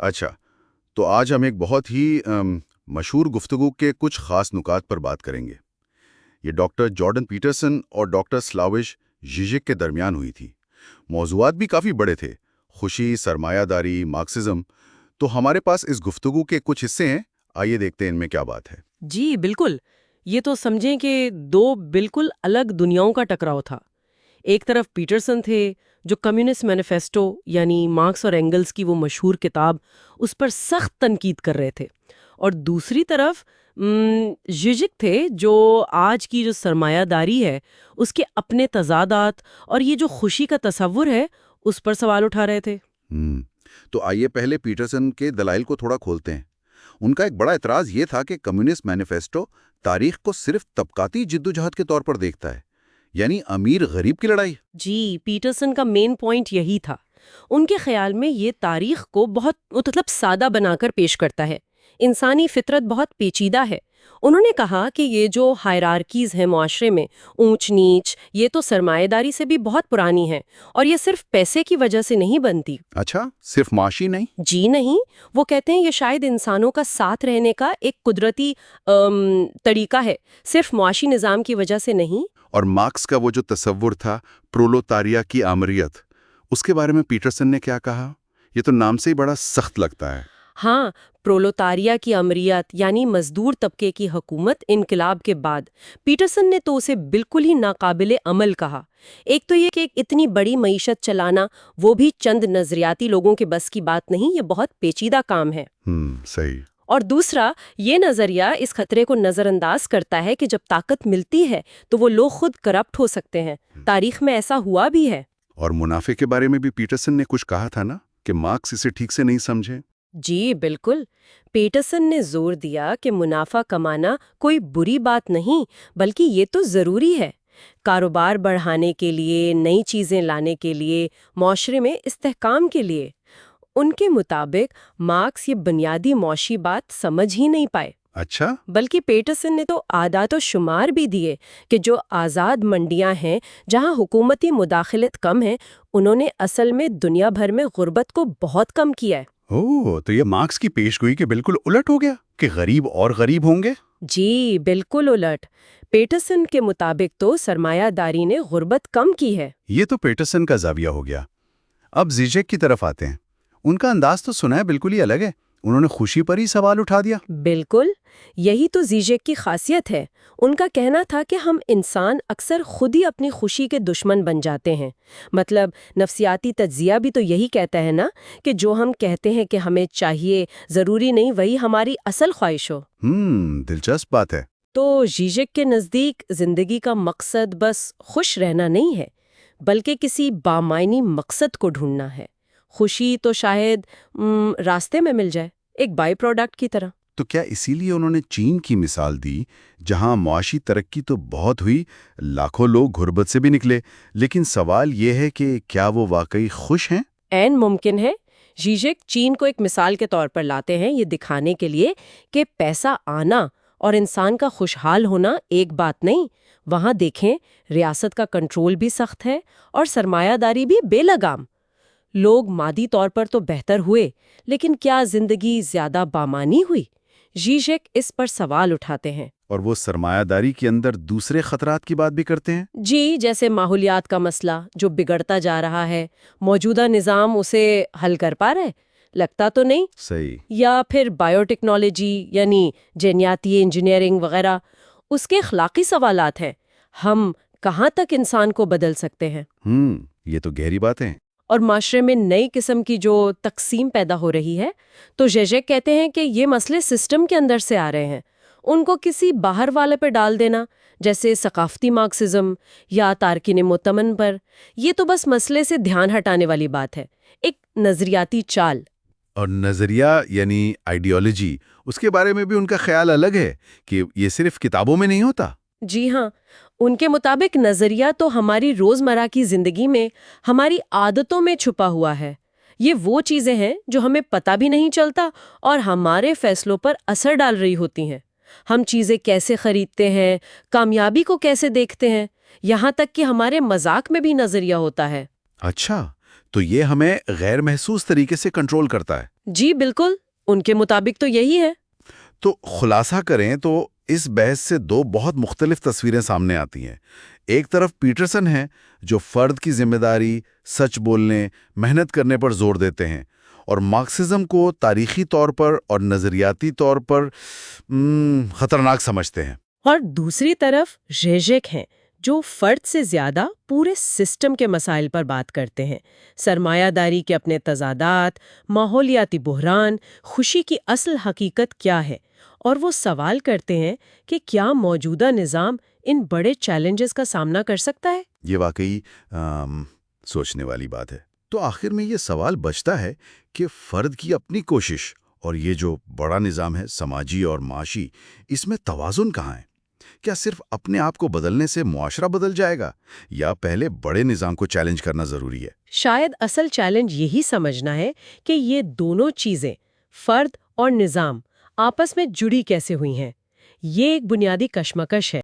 اچھا، تو آج ہم ایک بہت ہی مشہور گفتگو کے کچھ خاص نکات پر بات کریں گے۔ یہ ڈاکٹر جارڈن پیٹرسن اور ڈاکٹر سلاوش ژیزیک کے درمیان ہوئی تھی۔ موضوعات بھی کافی بڑے تھے، خوشی، سرمایہ داری، مارکسزم۔ تو ہمارے پاس اس گفتگو کے کچھ حصے ہیں، آئیے دیکھتے ہیں ان میں کیا بات ہے۔ جی بالکل، یہ تو سمجھیں کہ دو بالکل الگ دنیاؤں کا ٹکراؤ تھا۔ ایک طرف پیٹرسن تھے جو کمیونسٹ مینیفیسٹو یعنی مارکس اور اینگلز کی وہ مشہور کتاب، اس پر سخت تنقید کر رہے تھے، اور دوسری طرف ژیزیک تھے جو آج کی جو سرمایہ داری ہے اس کے اپنے تضادات اور یہ جو خوشی کا تصور ہے اس پر سوال اٹھا رہے تھے۔ تو آئیے پہلے پیٹرسن کے دلائل کو تھوڑا کھولتے ہیں۔ ان کا ایک بڑا اعتراض یہ تھا کہ کمیونسٹ مینیفیسٹو تاریخ کو صرف طبقاتی جدوجہد کے طور پر دیکھتا ہے، یعنی امیر غریب کی لڑائی۔ جی، پیٹرسن کا مین پوائنٹ یہی تھا۔ ان کے خیال میں یہ تاریخ کو بہت سادہ بنا کر پیش کرتا ہے۔ انسانی فطرت بہت پیچیدہ ہے۔ انہوں نے کہا کہ یہ جو ہائرارکیز ہیں معاشرے میں، اونچ نیچ، یہ تو سرمایہ داری سے بھی بہت پرانی ہے، اور یہ صرف پیسے کی وجہ سے نہیں بنتی۔ اچھا، صرف معاشی نہیں؟ جی نہیں، وہ کہتے ہیں یہ شاید انسانوں کا ساتھ رہنے کا ایک قدرتی طریقہ ہے، صرف معاشی نظام کی وجہ سے نہیں۔ اور مارکس کا وہ جو تصور تھا پرولوتاریا کی آمریت، اس کے بارے میں پیٹرسن نے کیا کہا؟ یہ تو نام سے ہی بڑا سخت لگتا ہے۔ ہاں، پرولوتاریا کی امریت یعنی مزدور طبقے کی حکومت انقلاب کے بعد پیٹرسن نے تو اسے بالکل ہی ناقابل عمل کہا۔ ایک تو یہ کہ اتنی بڑی معیشت چلانا وہ بھی چند نظریاتی لوگوں کے بس کی بات نہیں، یہ بہت پیچیدہ کام ہے۔ صحیح۔ اور دوسرا، یہ نظریہ اس خطرے کو نظر انداز کرتا ہے کہ جب طاقت ملتی ہے تو وہ لوگ خود کرپٹ ہو سکتے ہیں۔ تاریخ میں ایسا ہوا بھی ہے۔ اور منافع کے بارے میں بھی پیٹرسن نے کچھ کہا تھا نا، کہ مارکس اسے ٹھیک سے نہیں سمجھے۔ جی بالکل، پیٹرسن نے زور دیا کہ منافع کمانا کوئی بری بات نہیں، بلکہ یہ تو ضروری ہے، کاروبار بڑھانے کے لیے، نئی چیزیں لانے کے لیے، معاشرے میں استحکام کے لیے۔ ان کے مطابق مارکس یہ بنیادی معاشی بات سمجھ ہی نہیں پائے۔ اچھا؟ بلکہ پیٹرسن نے تو اعداد و شمار بھی دیے کہ جو آزاد منڈیاں ہیں، جہاں حکومتی مداخلت کم ہے، انہوں نے اصل میں دنیا بھر میں غربت کو بہت کم کیا ہے۔ تو یہ مارکس کی پیشگوئی کے بالکل الٹ ہو گیا کہ غریب اور غریب ہوں گے؟ جی بالکل الٹ۔ پیٹرسن کے مطابق تو سرمایہ داری نے غربت کم کی ہے۔ یہ تو پیٹرسن کا زاویہ ہو گیا۔ اب ژیزیک کی طرف آتے ہیں۔ ان کا انداز تو سنا ہے بالکل ہی الگ ہے، انہوں نے خوشی پر ہی سوال اٹھا دیا۔ بالکل، یہی تو ژیزیک کی خاصیت ہے۔ ان کا کہنا تھا کہ ہم انسان اکثر خود ہی اپنی خوشی کے دشمن بن جاتے ہیں۔ مطلب نفسیاتی تجزیہ بھی تو یہی کہتا ہے نا، کہ جو ہم کہتے ہیں کہ ہمیں چاہیے، ضروری نہیں وہی ہماری اصل خواہش ہو۔ دلچسپ بات ہے۔ تو ژیزیک کے نزدیک زندگی کا مقصد بس خوش رہنا نہیں ہے، بلکہ کسی بامعنی مقصد کو ڈھونڈنا ہے۔ خوشی تو شاید راستے میں مل جائے، ایک بائی پروڈکٹ کی طرح۔ تو کیا اسی لیے انہوں نے چین کی مثال دی، جہاں معاشی ترقی تو بہت ہوئی، لاکھوں لوگ غربت سے بھی نکلے، لیکن سوال یہ ہے کہ کیا وہ واقعی خوش ہیں؟ عین ممکن ہے۔ ژیزیک چین کو ایک مثال کے طور پر لاتے ہیں، یہ دکھانے کے لیے کہ پیسہ آنا اور انسان کا خوشحال ہونا ایک بات نہیں۔ وہاں دیکھیں، ریاست کا کنٹرول بھی سخت ہے اور سرمایہ داری بھی بے لگام۔ لوگ مادی طور پر تو بہتر ہوئے، لیکن کیا زندگی زیادہ بامانی ہوئی؟ ژیزیک اس پر سوال اٹھاتے ہیں۔ اور وہ سرمایہ داری کے اندر دوسرے خطرات کی بات بھی کرتے ہیں۔ جی، جیسے ماحولیات کا مسئلہ جو بگڑتا جا رہا ہے، موجودہ نظام اسے حل کر پا رہا ہے؟ لگتا تو نہیں۔ صحیح۔ یا پھر بائیو ٹیکنالوجی یعنی جینیاتی انجینئرنگ وغیرہ، اس کے اخلاقی سوالات ہیں۔ ہم کہاں تک انسان کو بدل سکتے ہیں؟ یہ تو گہری باتیں ہیں۔ اور معاشرے میں نئی قسم کی جو تقسیم پیدا ہو رہی ہے، تو ژیزیک کہتے ہیں کہ یہ مسئلے سسٹم کے اندر سے آ رہے ہیں۔ ان کو کسی باہر والے پہ ڈال دینا، جیسے ثقافتی مارکسزم یا تارکین مؤتمن پر، یہ تو بس مسئلے سے دھیان ہٹانے والی بات ہے، ایک نظریاتی چال۔ اور نظریہ یعنی آئیڈیالوجی، اس کے بارے میں بھی ان کا خیال الگ ہے کہ یہ صرف کتابوں میں نہیں ہوتا۔ جی ہاں، ان کے مطابق نظریہ تو ہماری روزمرہ کی زندگی میں، ہماری عادتوں میں چھپا ہوا ہے۔ یہ وہ چیزیں ہیں جو ہمیں پتہ بھی نہیں چلتا اور ہمارے فیصلوں پر اثر ڈال رہی ہوتی ہیں۔ ہم چیزیں کیسے خریدتے ہیں، کامیابی کو کیسے دیکھتے ہیں، یہاں تک کہ ہمارے مذاق میں بھی نظریہ ہوتا ہے۔ اچھا، تو یہ ہمیں غیر محسوس طریقے سے کنٹرول کرتا ہے۔ جی بالکل، ان کے مطابق تو یہی ہے۔ تو خلاصہ کریں تو اس بحث سے دو بہت مختلف تصویریں سامنے آتی ہیں۔ ایک طرف پیٹرسن ہیں جو فرد کی ذمہ داری، سچ بولنے، محنت کرنے پر زور دیتے ہیں، اور مارکسزم کو تاریخی طور پر اور نظریاتی طور پر خطرناک سمجھتے ہیں۔ اور دوسری طرف ژیژک ہیں جو فرد سے زیادہ پورے سسٹم کے مسائل پر بات کرتے ہیں، سرمایہ داری کے اپنے تضادات، ماحولیاتی بحران، خوشی کی اصل حقیقت کیا ہے، اور وہ سوال کرتے ہیں کہ کیا موجودہ نظام ان بڑے چیلنجز کا سامنا کر سکتا ہے؟ یہ واقعی سوچنے والی بات ہے۔ تو آخر میں یہ سوال بچتا ہے کہ فرد کی اپنی کوشش اور یہ جو بڑا نظام ہے سماجی اور معاشی، اس میں توازن کہاں ہے؟ کیا صرف اپنے آپ کو بدلنے سے معاشرہ بدل جائے گا، یا پہلے بڑے نظام کو چیلنج کرنا ضروری ہے؟ شاید اصل چیلنج یہی سمجھنا ہے کہ یہ دونوں چیزیں، فرد اور نظام، آپس میں جڑی کیسے ہوئی ہیں۔ یہ ایک بنیادی کشمکش ہے۔